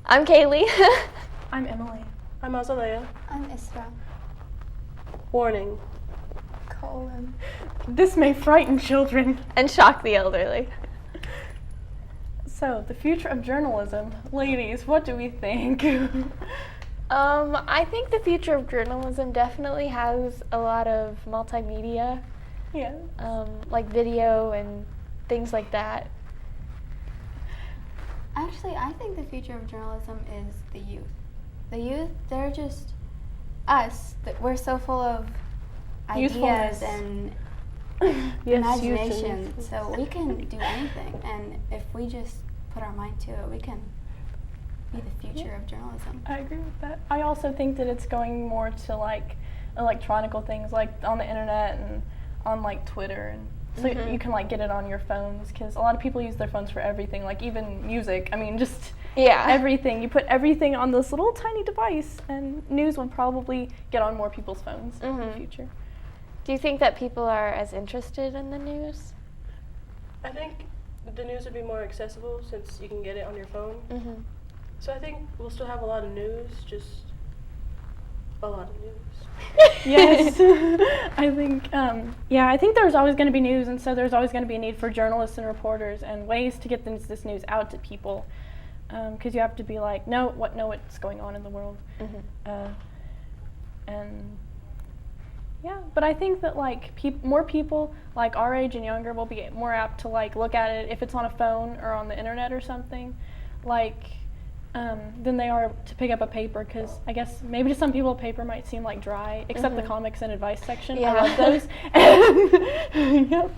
I'm Kaylee. I'm Emily. I'm Azalea. I'm Isra. Warning. Colin. This may frighten children. And shock the elderly. So, the future of journalism. Ladies, what do we think? I think the future of journalism definitely has a lot of multimedia, Yeah. like video and things like that. Actually, I think the future of journalism is the youth. The youth, they're just us. We're so full of ideas Youthfulness. and Yes, imagination, so we can do anything. And if we just put our mind to it, we can be the future of journalism. I agree with that. I also think that it's going more to like electronical things, like on the internet and on like Twitter, and so you can like get it on your phones, because a lot of people use their phones for everything, like even music. I mean, just everything. You put everything on this little tiny device, and news will probably get on more people's phones in the future. Do you think that people are as interested in the news? I think the news would be more accessible since you can get it on your phone. Mm-hmm. So I think we'll still have a lot of news, just a lot of news. Yes, I think, I think there's always going to be news, and so there's always going to be a need for journalists and reporters and ways to get this news out to people, because you have to be like, know what's going on in the world. But I think that like more people like our age and younger will be more apt to like look at it if it's on a phone or on the internet or something, like than they are to pick up a paper, because I guess maybe to some people paper might seem like dry, except the comics and advice section. Yeah. I love those. Yep.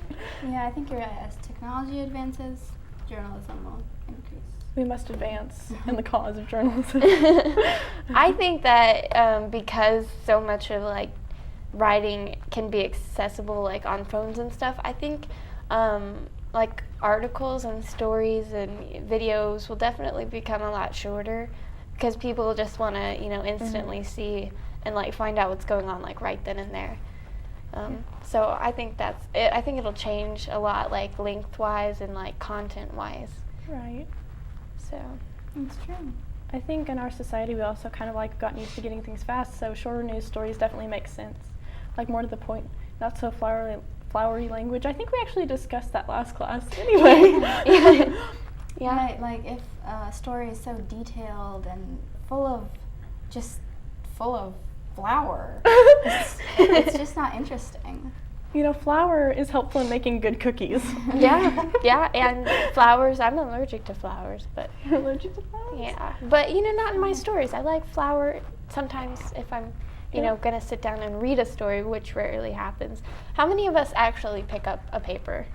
Yeah, I think you're right. As technology advances, journalism will increase. We must advance in the cause of journalism. I think that because so much of like writing can be accessible like on phones and stuff, I think like articles and stories and videos will definitely become a lot shorter, because people just want to instantly see and like find out what's going on like right then and there. So I think that's it. I think it'll change a lot, like lengthwise and like content-wise. Right. So It's true. I think in our society we also kind of like gotten used to getting things fast, so shorter news stories definitely make sense. Like more to the point, not so flowery language. I think we actually discussed that last class anyway. yeah. Right, like if a story is so detailed and full of flour, it's just not interesting. You know, flour is helpful in making good cookies. Yeah, and flowers. I'm allergic to flowers, but You're allergic to flowers? yeah. But not in my stories. I like flour sometimes if I'm, gonna sit down and read a story, which rarely happens. How many of us actually pick up a paper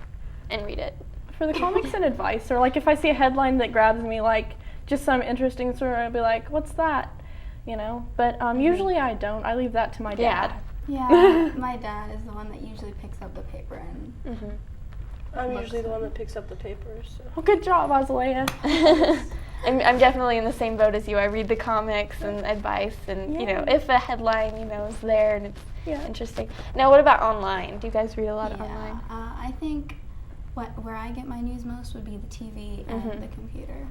and read it? For the comics and advice, or like if I see a headline that grabs me, like just some interesting story, I'll be like, "What's that?" But usually I don't. I leave that to my dad. Yeah, my dad is the one that usually picks up the paper and I'm usually the one that picks up the papers. So. Well, good job, Azalea. I'm definitely in the same boat as you. I read the comics and advice, and if a headline is there and it's interesting. Now, what about online? Do you guys read a lot online? I think where I get my news most would be the TV and the computer.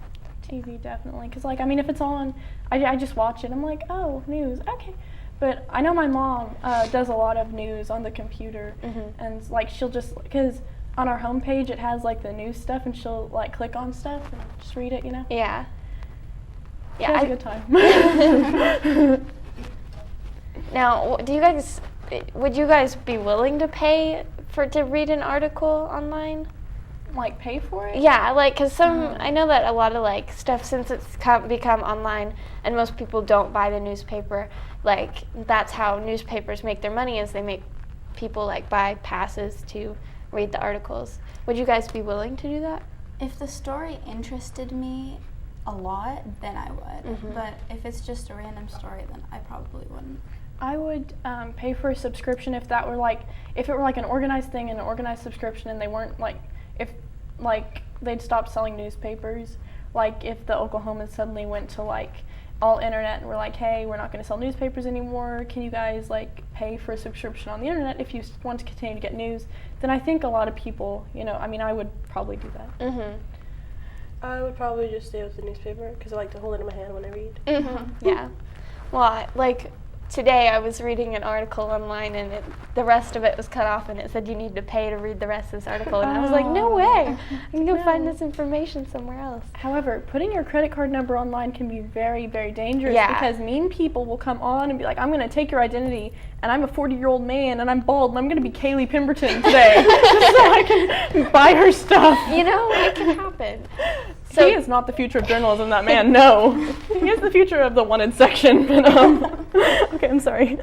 TV, definitely, because if it's on, I just watch it. I'm like, oh, news, okay. But I know my mom does a lot of news on the computer, and like she'll just, because on our homepage it has like the news stuff, and she'll like click on stuff and just read it, Yeah. She has a good time. Now, would you guys be willing to pay to read an article online? Like pay for it? Yeah, because I know that a lot of like stuff, since it's become online and most people don't buy the newspaper, like that's how newspapers make their money, is they make people like buy passes to read the articles. Would you guys be willing to do that? If the story interested me a lot, then I would. But if it's just a random story, then I probably wouldn't. I would pay for a subscription if it were like an organized thing and an organized subscription, and they weren't like, if like they'd stop selling newspapers, like if the Oklahomans suddenly went to like all internet and were like, hey, we're not going to sell newspapers anymore, can you guys like pay for a subscription on the internet if you want to continue to get news, then I think a lot of people, I would probably do that. I would probably just stay with the newspaper because I like to hold it in my hand when I read. Yeah. Well, like today I was reading an article online and the rest of it was cut off and it said you need to pay to read the rest of this article and I was like, no way. I can go find this information somewhere else. However, putting your credit card number online can be very, very dangerous Yeah. because mean people will come on and be like, I'm going to take your identity and I'm a 40-year-old man and I'm bald and I'm going to be Kaylee Pemberton today so I can buy her stuff. You know, it can happen. So, he is not the future of journalism, that man, no. He is the future of the wanted section. But, okay, I'm sorry.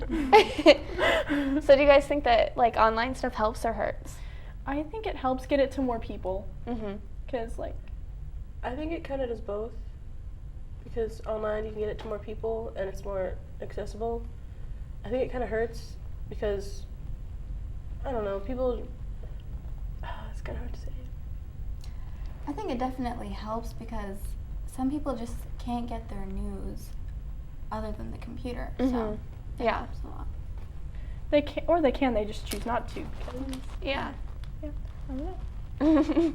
So do you guys think that like online stuff helps or hurts? I think it helps get it to more people Mm-hmm. because, like, I think it kind of does both because online you can get it to more people and it's more accessible. I think it kind of hurts because, I don't know, people, it's kind of hard to say. I think it definitely helps because some people just can't get their news other than the computer. So Mhm. it Yeah. helps a lot. they just choose not to. Because, Yeah. I don't know.